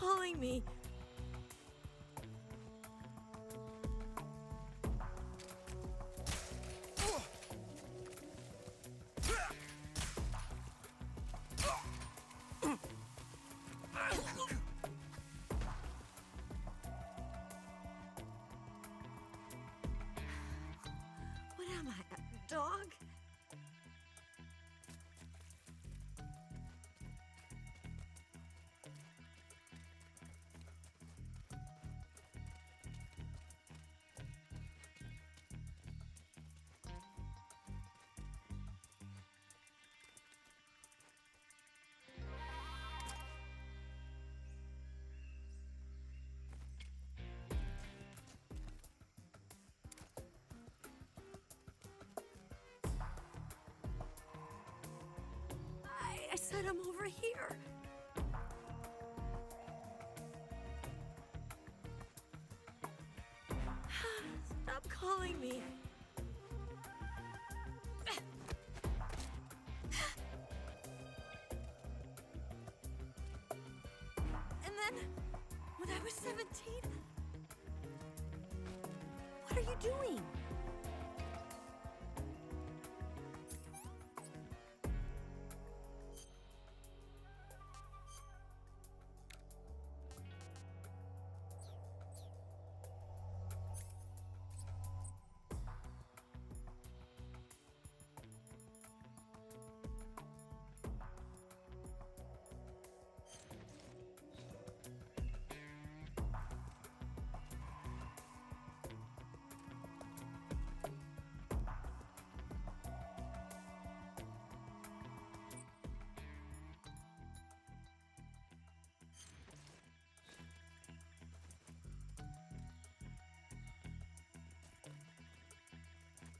calling me. What am I, a dog? I said I'm over here. Stop calling me. And then, when I was 17, what are you doing?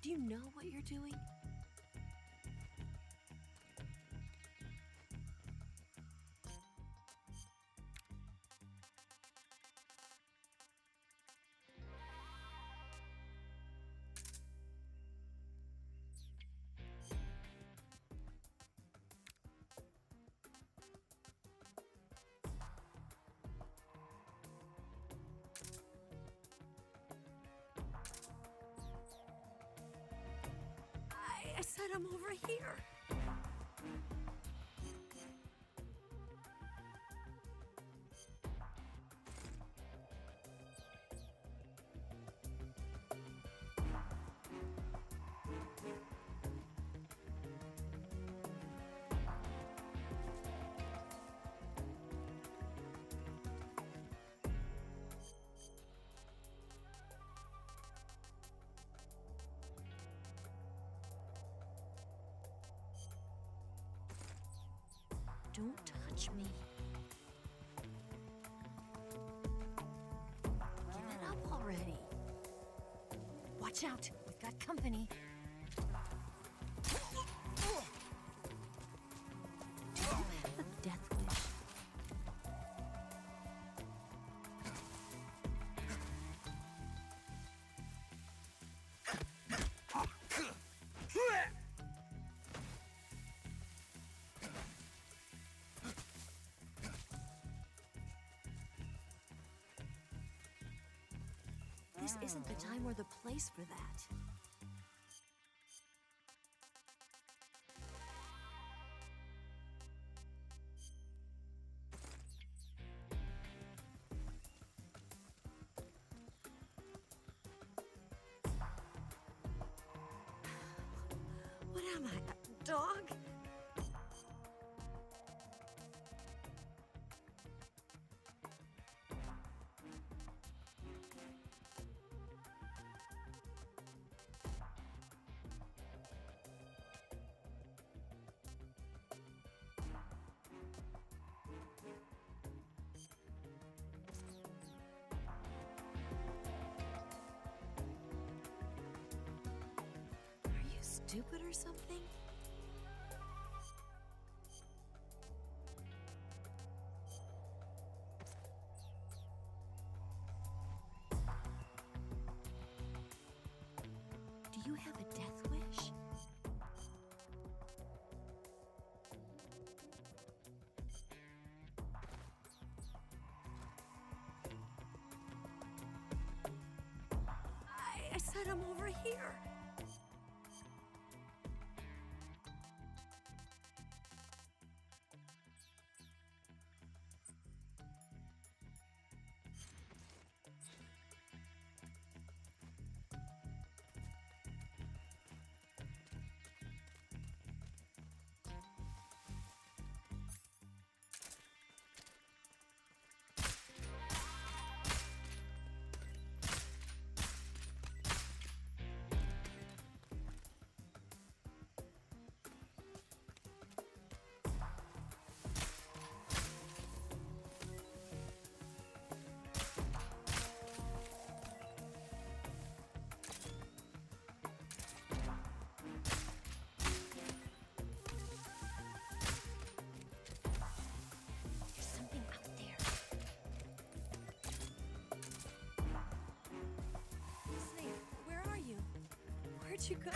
Do you know what you're doing? I said I'm over here. Don't touch me. Give it up already. Watch out, we've got company. Do you have a death wish? This isn't the time or the place for that. What am I, a dog? Stupid or something? Do you have a death wish? come over here. There's something out there. Snake, where are you? Where'd you go?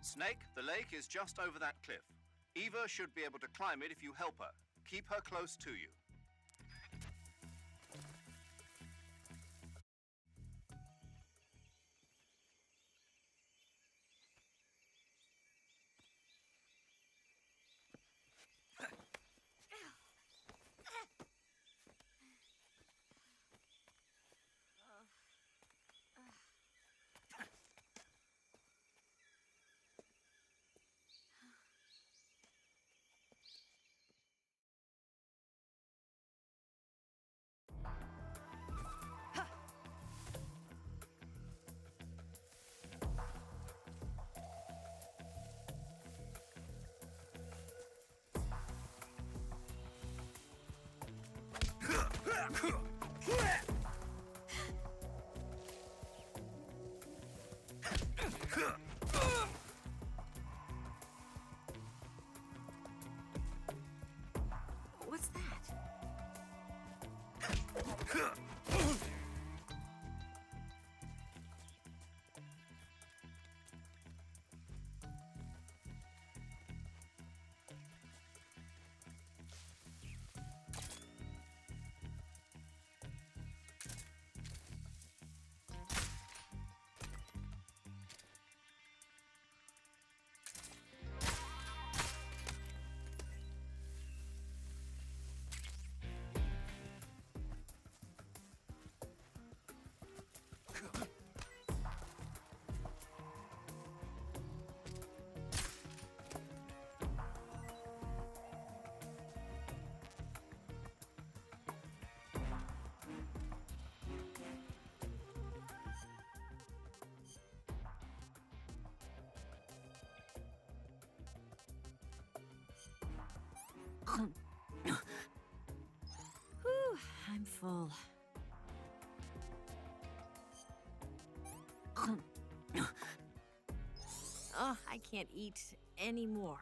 Snake, the lake is just over that cliff. Eva should be able to climb it if you help her. Keep her close to you. What's that? Whew, I'm full. Oh, I can't eat anymore.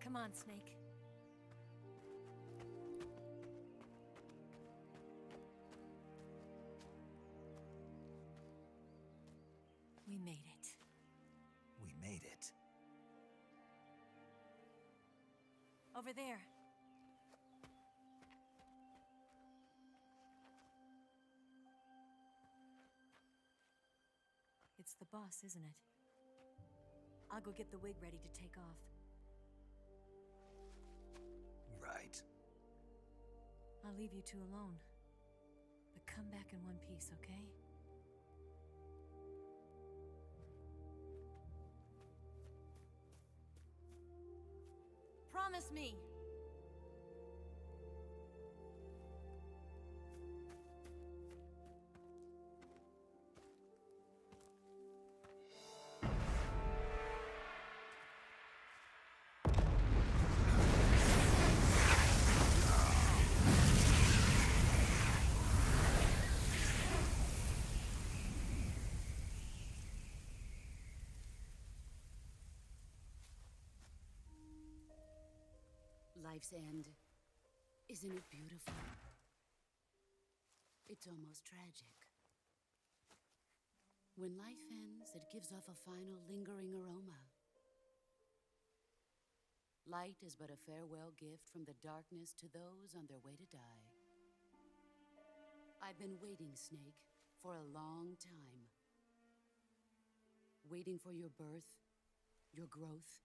Come on, Snake. We made it. We made it. Over there. It's the boss, isn't it? I'll go get the wig ready to take off. Right. I'll leave you two alone. But come back in one piece, okay? Promise me! Life's end. Isn't it beautiful? It's almost tragic. When life ends, it gives off a final lingering aroma. Light is but a farewell gift from the darkness to those on their way to die. I've been waiting, Snake, for a long time. Waiting for your birth, your growth,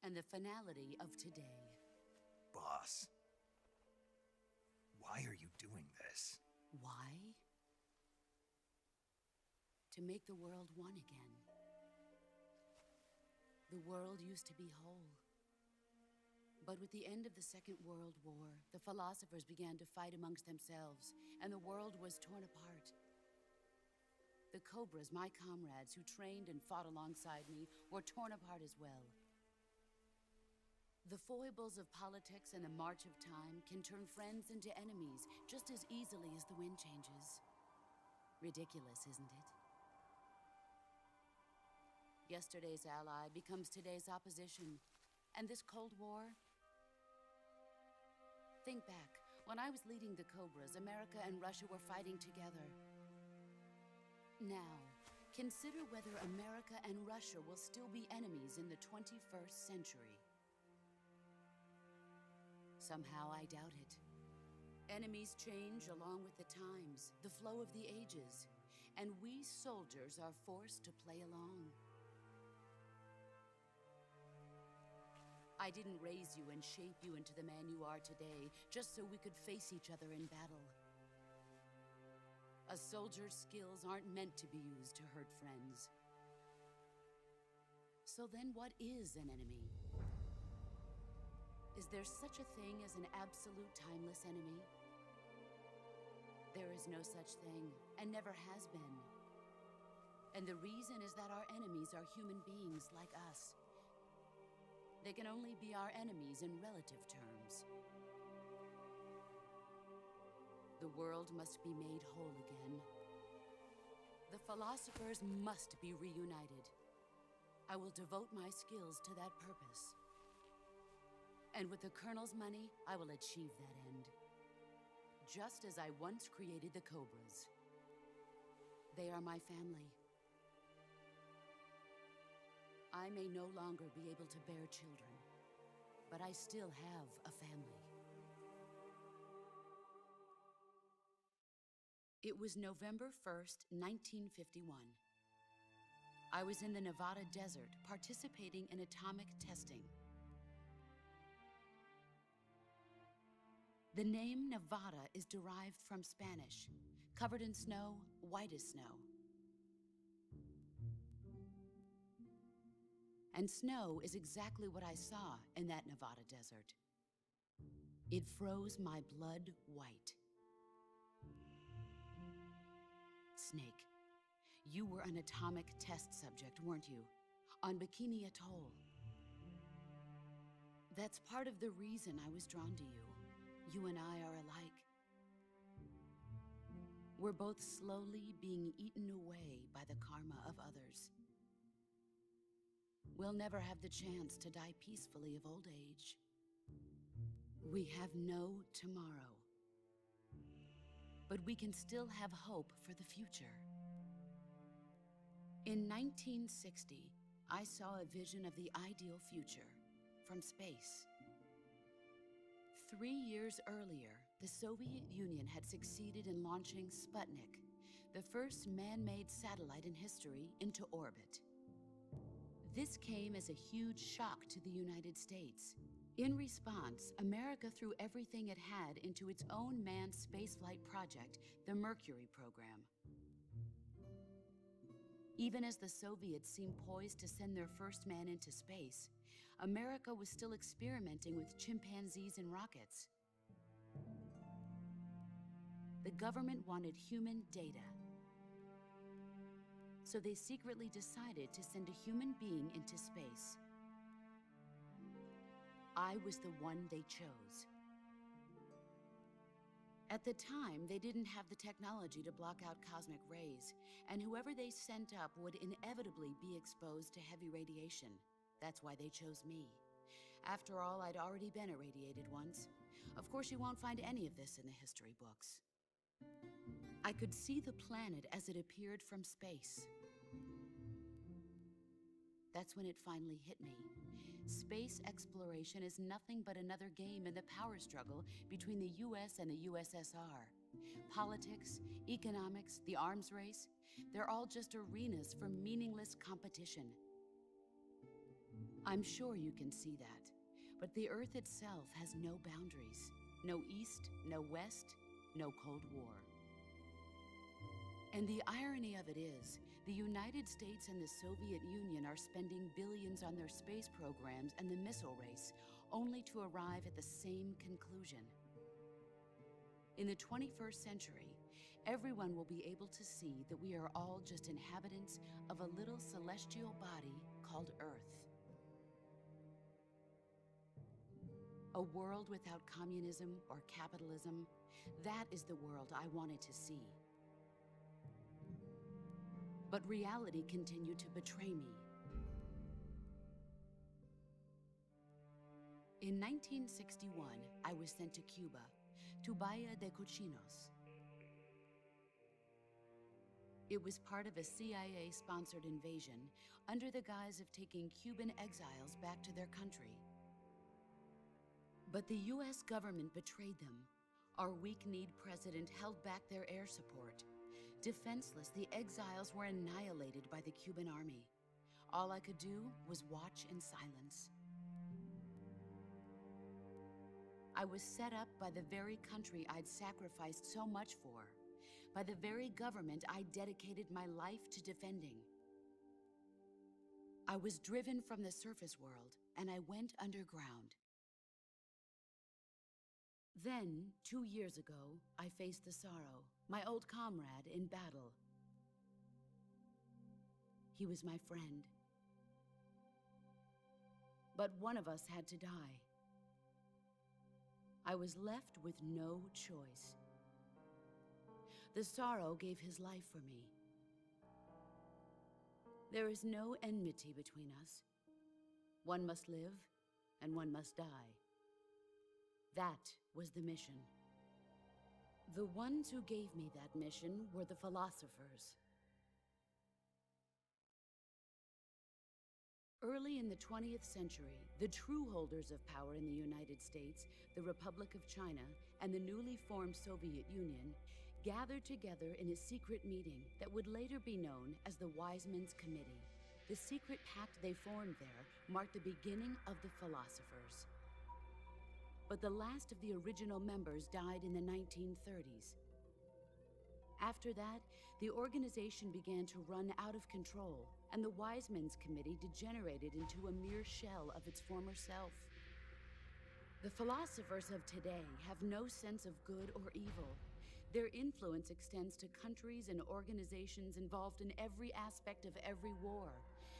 and the finality of today. Boss, why are you doing this? Why? To make the world one again. The world used to be whole. But with the end of the Second World War, the philosophers began to fight amongst themselves, and the world was torn apart. The Cobras, my comrades who trained and fought alongside me, were torn apart as well. The foibles of politics and the march of time can turn friends into enemies just as easily as the wind changes. Ridiculous, isn't it? Yesterday's ally becomes today's opposition. And this Cold War? Think back. When I was leading the Cobras, America and Russia were fighting together. Now, consider whether America and Russia will still be enemies in the 21st century. Somehow I doubt it. Enemies change along with the times, the flow of the ages, and we soldiers are forced to play along. I didn't raise you and shape you into the man you are today just so we could face each other in battle. A soldier's skills aren't meant to be used to hurt friends. So then what is an enemy? Is there such a thing as an absolute timeless enemy? There is no such thing, and never has been. And the reason is that our enemies are human beings like us. They can only be our enemies in relative terms. The world must be made whole again. The philosophers must be reunited. I will devote my skills to that purpose. And with the Colonel's money, I will achieve that end. Just as I once created the Cobras. They are my family. I may no longer be able to bear children, but I still have a family. It was November 1st, 1951. I was in the Nevada desert participating in atomic testing. The name Nevada is derived from Spanish, covered in snow, white as snow. And snow is exactly what I saw in that Nevada desert. It froze my blood white. Snake, you were an atomic test subject, weren't you? On Bikini Atoll. That's part of the reason I was drawn to you. You and I are alike. We're both slowly being eaten away by the karma of others. We'll never have the chance to die peacefully of old age. We have no tomorrow. But we can still have hope for the future. In 1960, I saw a vision of the ideal future from space. 3 years earlier, the Soviet Union had succeeded in launching Sputnik, the first man-made satellite in history, into orbit. This came as a huge shock to the United States. In response, America threw everything it had into its own manned spaceflight project, the Mercury program. Even as the Soviets seemed poised to send their first man into space, America was still experimenting with chimpanzees and rockets. The government wanted human data. So they secretly decided to send a human being into space. I was the one they chose. At the time, they didn't have the technology to block out cosmic rays, and whoever they sent up would inevitably be exposed to heavy radiation. That's why they chose me. After all, I'd already been irradiated once. Of course, you won't find any of this in the history books. I could see the planet as it appeared from space. That's when it finally hit me. Space exploration is nothing but another game in the power struggle between the US and the USSR. Politics, economics, the arms race, they're all just arenas for meaningless competition. I'm sure you can see that, but the Earth itself has no boundaries. No East, no West, no Cold War. And the irony of it is, the United States and the Soviet Union are spending billions on their space programs and the missile race, only to arrive at the same conclusion. In the 21st century, everyone will be able to see that we are all just inhabitants of a little celestial body called Earth. A world without communism or capitalism, that is the world I wanted to see. But reality continued to betray me. In 1961, I was sent to Cuba, to Bahia de Cochinos. It was part of a CIA-sponsored invasion under the guise of taking Cuban exiles back to their country. But the US government betrayed them. Our weak-kneed president held back their air support. Defenseless, the exiles were annihilated by the Cuban army. All I could do was watch in silence. I was set up by the very country I'd sacrificed so much for, by the very government I dedicated my life to defending. I was driven from the surface world, and I went underground. Then, 2 years ago, I faced the Sorrow, my old comrade in battle. He was my friend. But one of us had to die. I was left with no choice. The Sorrow gave his life for me. There is no enmity between us. One must live, and one must die. That was the mission. The ones who gave me that mission were the philosophers. Early in the 20th century, the true holders of power in the United States, the Republic of China, and the newly formed Soviet Union gathered together in a secret meeting that would later be known as the Wise Men's Committee. The secret pact they formed there marked the beginning of the philosophers. But the last of the original members died in the 1930s. After that, the organization began to run out of control, and the Wise Men's Committee degenerated into a mere shell of its former self. The philosophers of today have no sense of good or evil. Their influence extends to countries and organizations involved in every aspect of every war.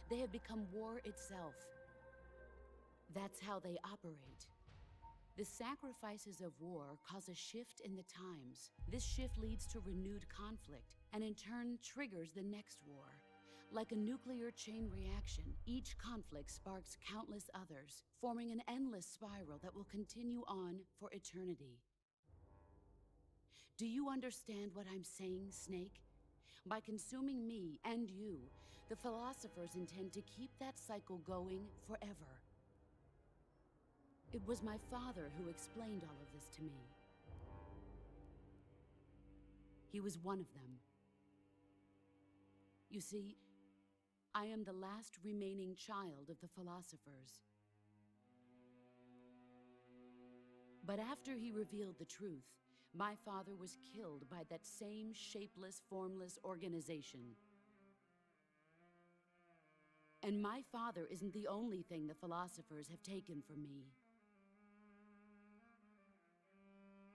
They have become war itself. That's how they operate. The sacrifices of war cause a shift in the times. This shift leads to renewed conflict, and in turn triggers the next war. Like a nuclear chain reaction, each conflict sparks countless others, forming an endless spiral that will continue on for eternity. Do you understand what I'm saying, Snake? By consuming me and you, the philosophers intend to keep that cycle going forever. It was my father who explained all of this to me. He was one of them. You see, I am the last remaining child of the philosophers. But after he revealed the truth, my father was killed by that same shapeless, formless organization. And my father isn't the only thing the philosophers have taken from me.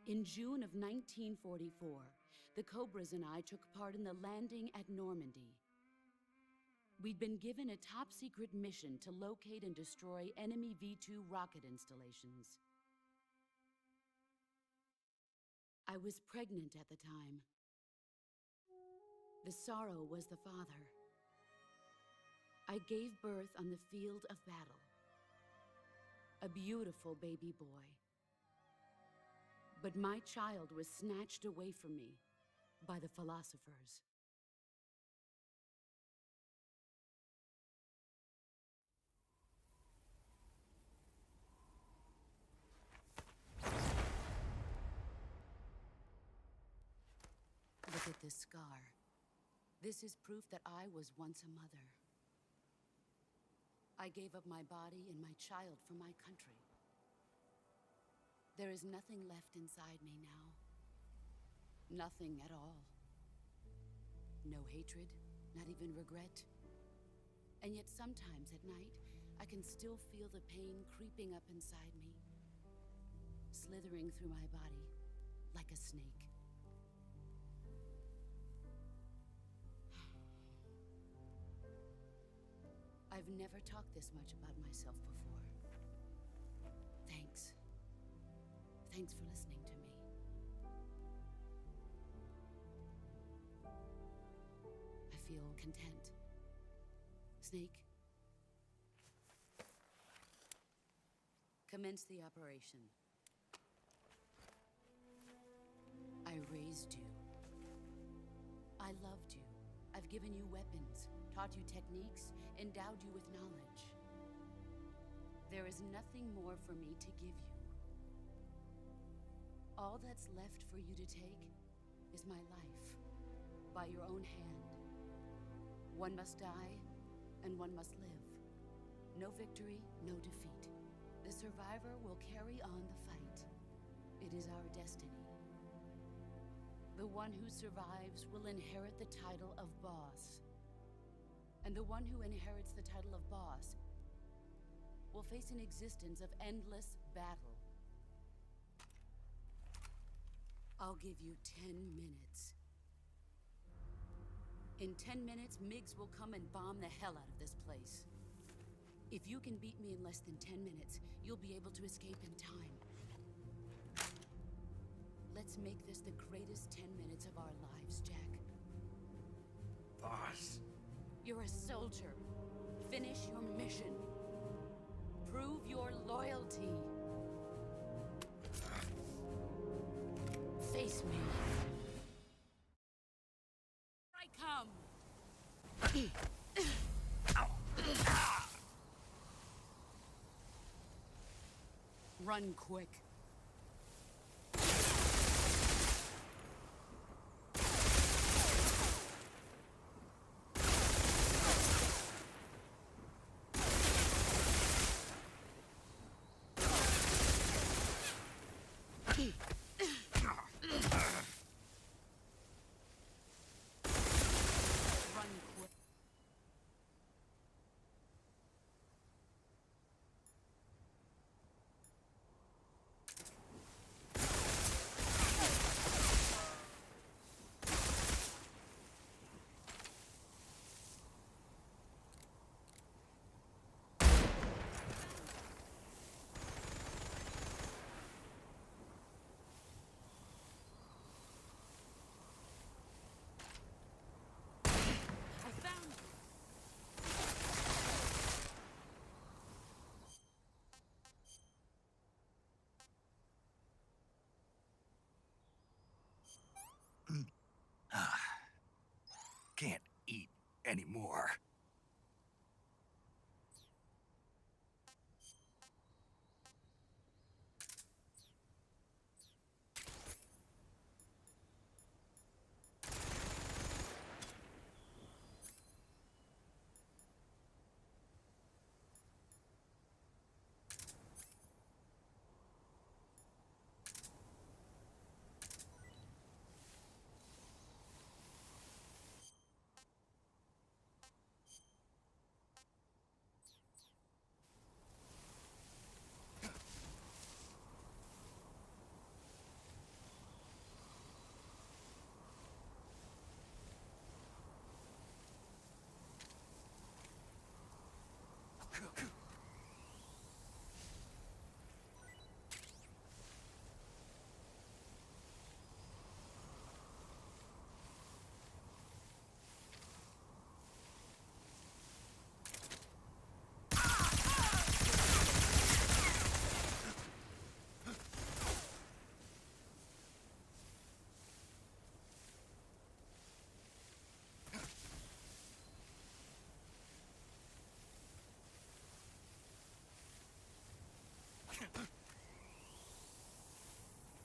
In June of 1944, the Cobras and I took part in the landing at Normandy. We'd been given a top-secret mission to locate and destroy enemy V-2 rocket installations. I was pregnant at the time. The Sorrow was the father. I gave birth on the field of battle. A beautiful baby boy. But my child was snatched away from me by the philosophers. Look at this scar. This is proof that I was once a mother. I gave up my body and my child for my country. There is nothing left inside me now. Nothing at all. No hatred, not even regret. And yet sometimes at night, I can still feel the pain creeping up inside me, slithering through my body like a snake. I've never talked this much about myself before. Thanks. Thanks for listening to me. I feel content. Snake, commence the operation. I raised you. I loved you. I've given you weapons, taught you techniques, endowed you with knowledge. There is nothing more for me to give you. All that's left for you to take is my life, by your own hand. One must die, and one must live. No victory, no defeat. The survivor will carry on the fight. It is our destiny. The one who survives will inherit the title of boss. And the one who inherits the title of boss will face an existence of endless battle. I'll give you 10 minutes. In 10 minutes, MGS will come and bomb the hell out of this place. If you can beat me in less than 10 minutes, you'll be able to escape in time. Let's make this the greatest 10 minutes of our lives, Jack. Boss. You're a soldier. Finish your mission. Prove your loyalty. Face me. Here I come. Run quick. Can't eat anymore.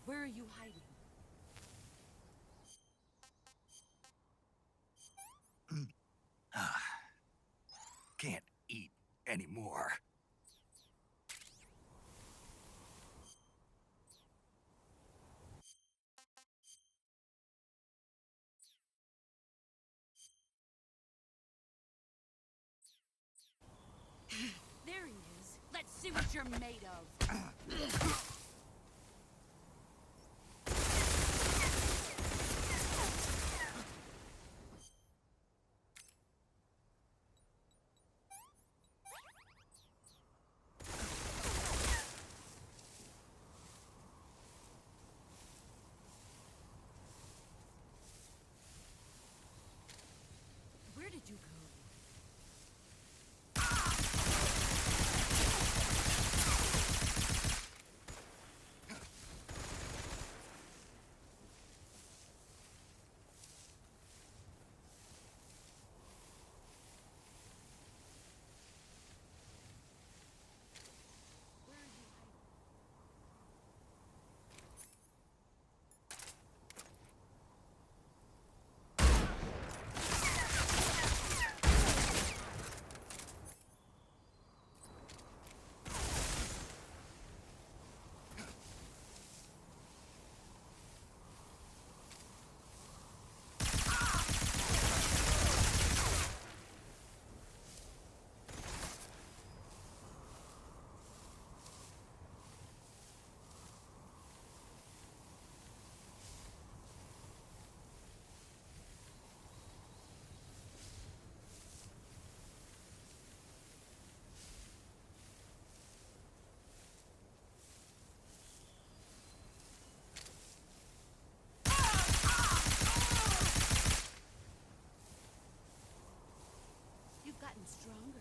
Where are you hiding? Can't eat anymore. things you're made of. Where did you go? You've gotten stronger.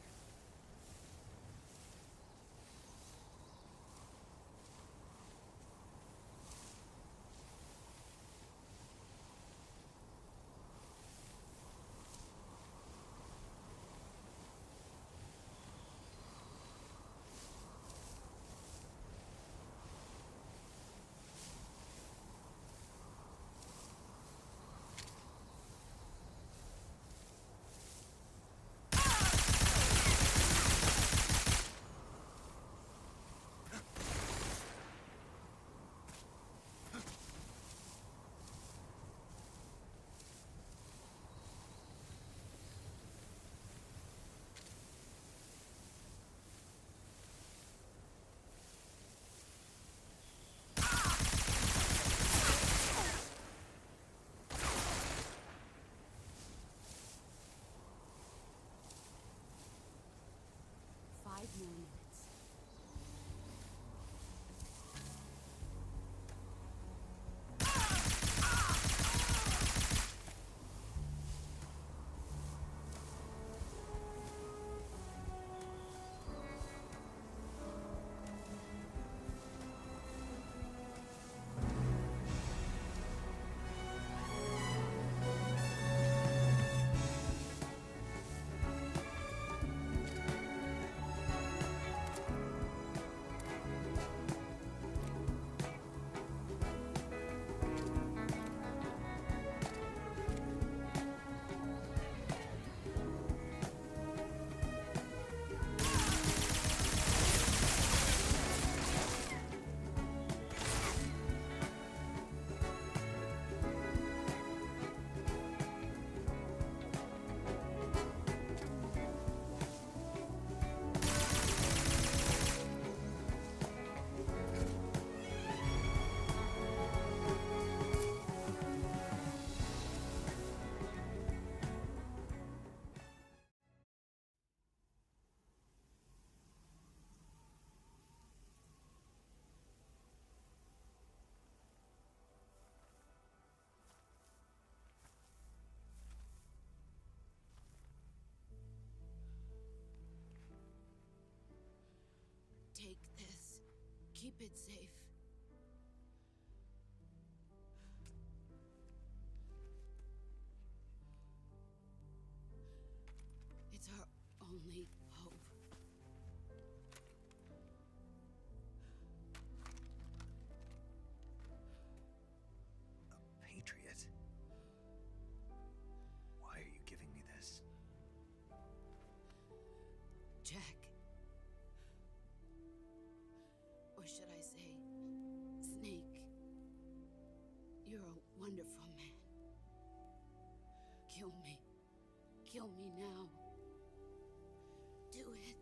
Five more minutes. Take this. Keep it safe. It's our only hope. A patriot? Why are you giving me this? Jack. Or should I say, Snake? You're a wonderful man. Kill me. Kill me now. Do it.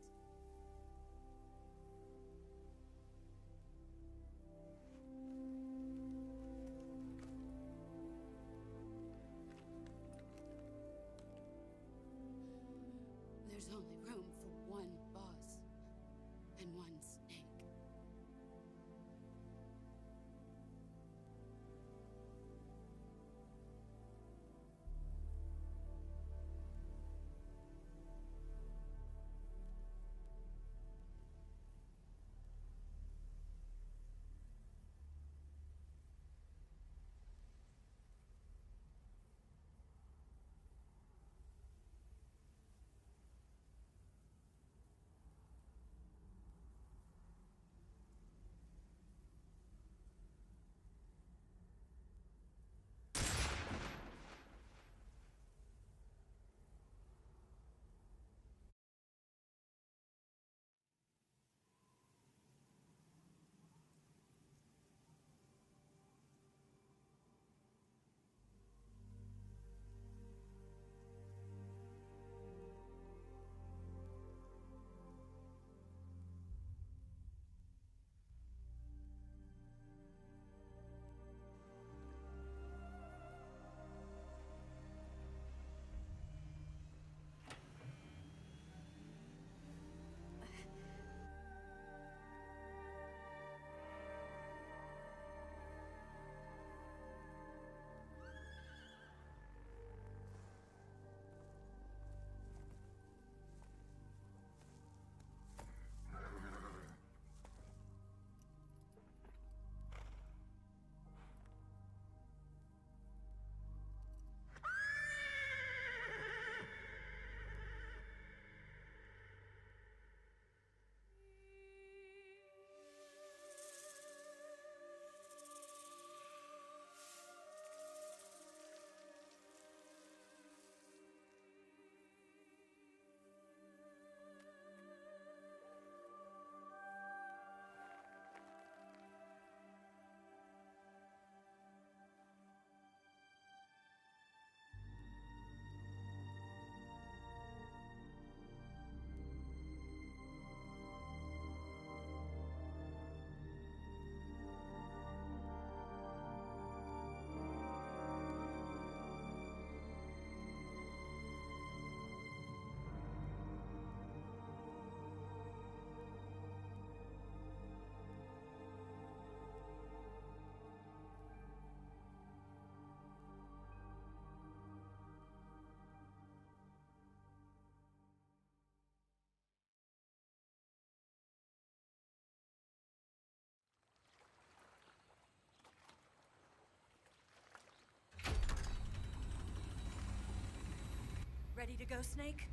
Ready to go, Snake?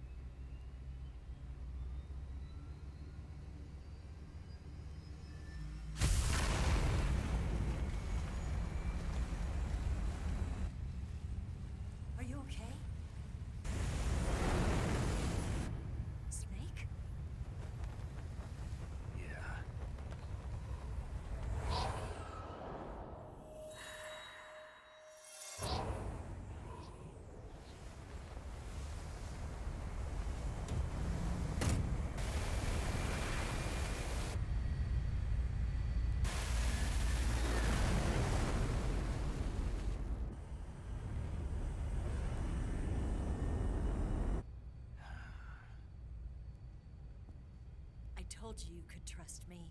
Are you okay? Snake? Yeah. I told you you could trust me.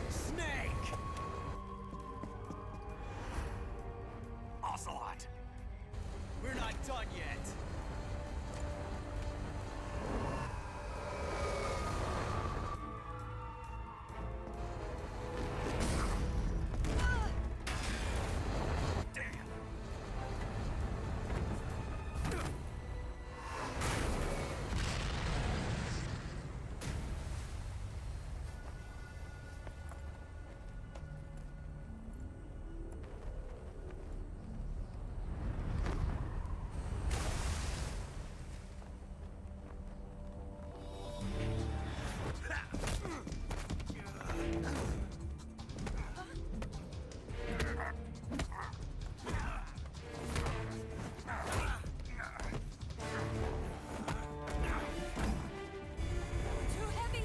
Snake! Ocelot! We're not done yet. Too heavy!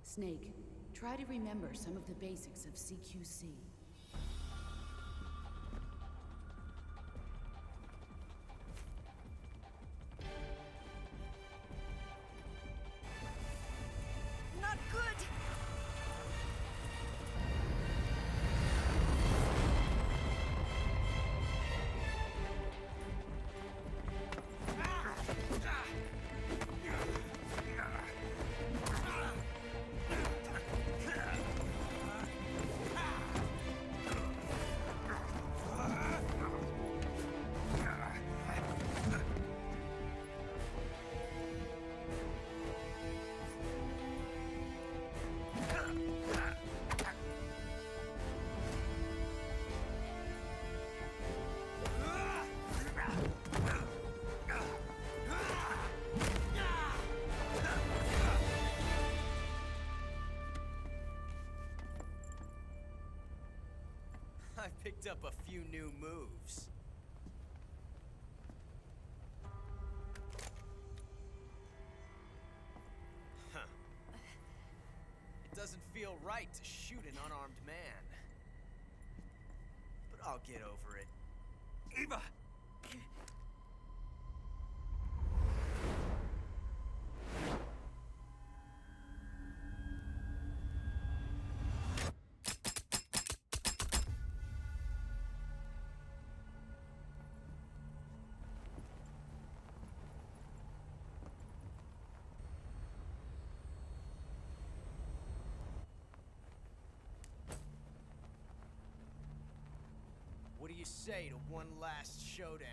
Snake, try to remember some of the basics of CQC. Not good! I picked up a few new moves. Huh. It doesn't feel right to shoot an unarmed man. But I'll get over it. Eva! What do you say to one last showdown?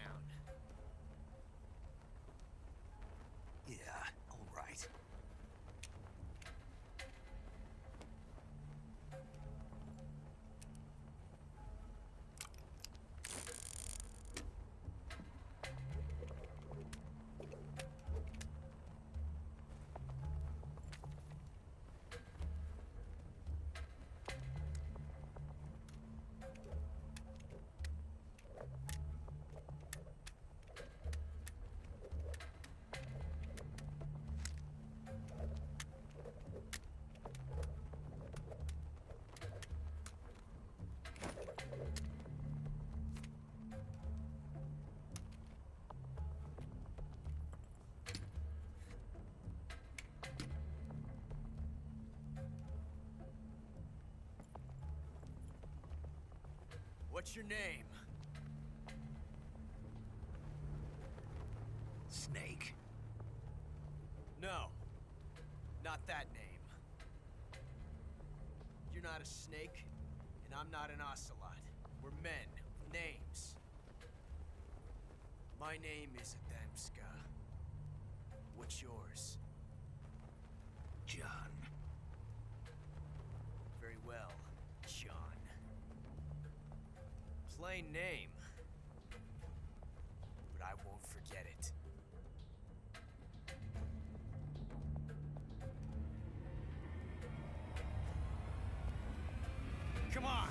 Yeah, all right. What's your name? Snake. No. Not that name. You're not a snake, and I'm not an ocelot. We're men with names. My name is Adamska. What's yours? John. Very well, John. Plain name. But I won't forget it. Come on!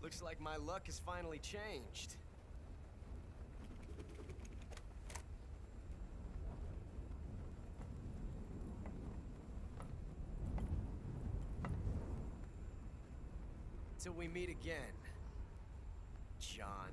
Looks like my luck has finally changed. Till we meet again, John.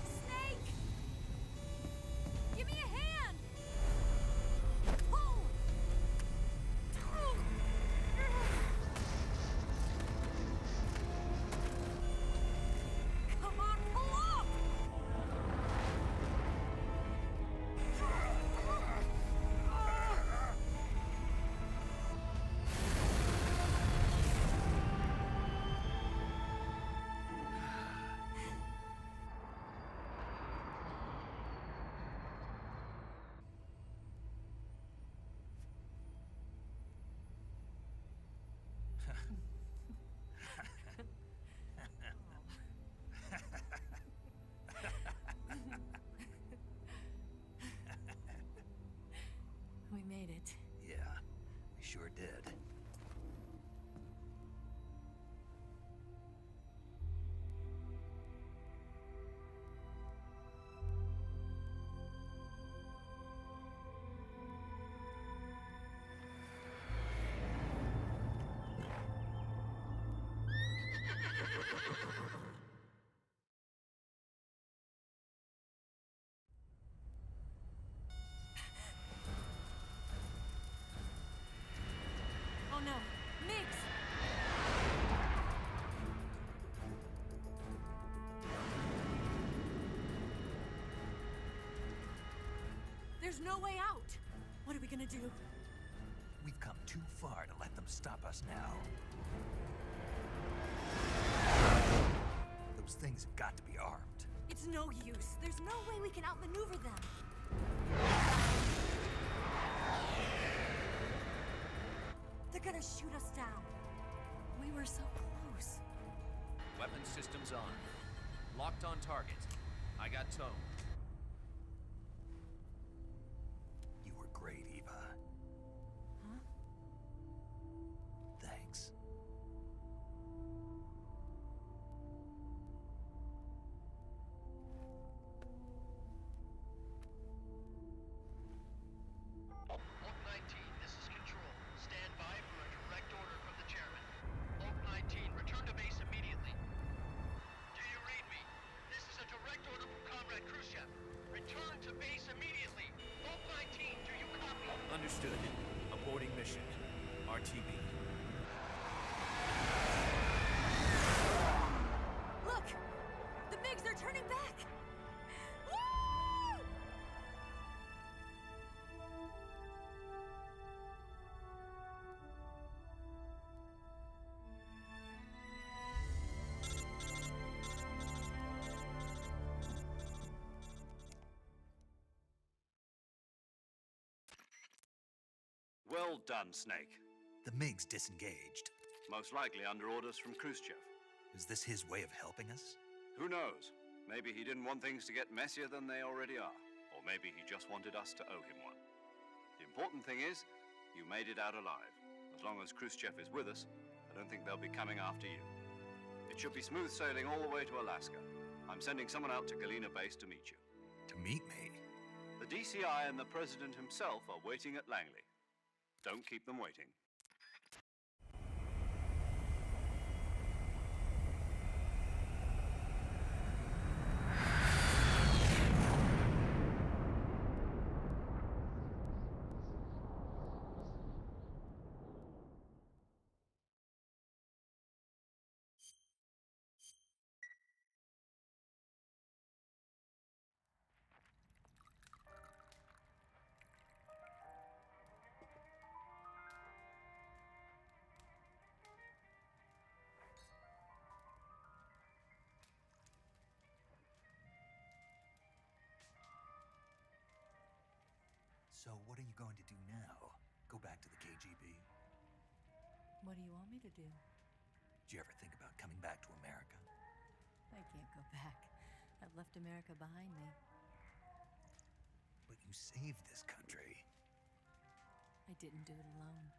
Snake! Give me a hand! Pull! Come on, pull up! We made it. Yeah, we sure did. Oh no, Mix! There's no way out! What are we gonna do? We've come too far to let them stop us now. Those things have got to be armed. It's no use. There's no way we can outmaneuver them. They're gonna shoot us down. We were so close. Weapon systems on. Locked on target. I got tone. You were great, Eva. Huh? Thanks. Oak 19, this is Control. Stand by for a direct order from the chairman. Oak 19, return to base immediately. Do you read me? This is a direct order from Comrade Clipchamp. Return to base immediately. Oak 19, do you Understood. Aborting mission. RTB. Look! The MiGs are turning back! Woo! Well done, Snake. The MiG's disengaged. Most likely under orders from Khrushchev. Is this his way of helping us? Who knows? Maybe he didn't want things to get messier than they already are. Or maybe he just wanted us to owe him one. The important thing is, you made it out alive. As long as Khrushchev is with us, I don't think they'll be coming after you. It should be smooth sailing all the way to Alaska. I'm sending someone out to Galena Base to meet you. To meet me? The DCI and the President himself are waiting at Langley. Don't keep them waiting. So what are you going to do now? Go back to the KGB? What do you want me to do? Did you ever think about coming back to America? I can't go back. I've left America behind me. But you saved this country. I didn't do it alone.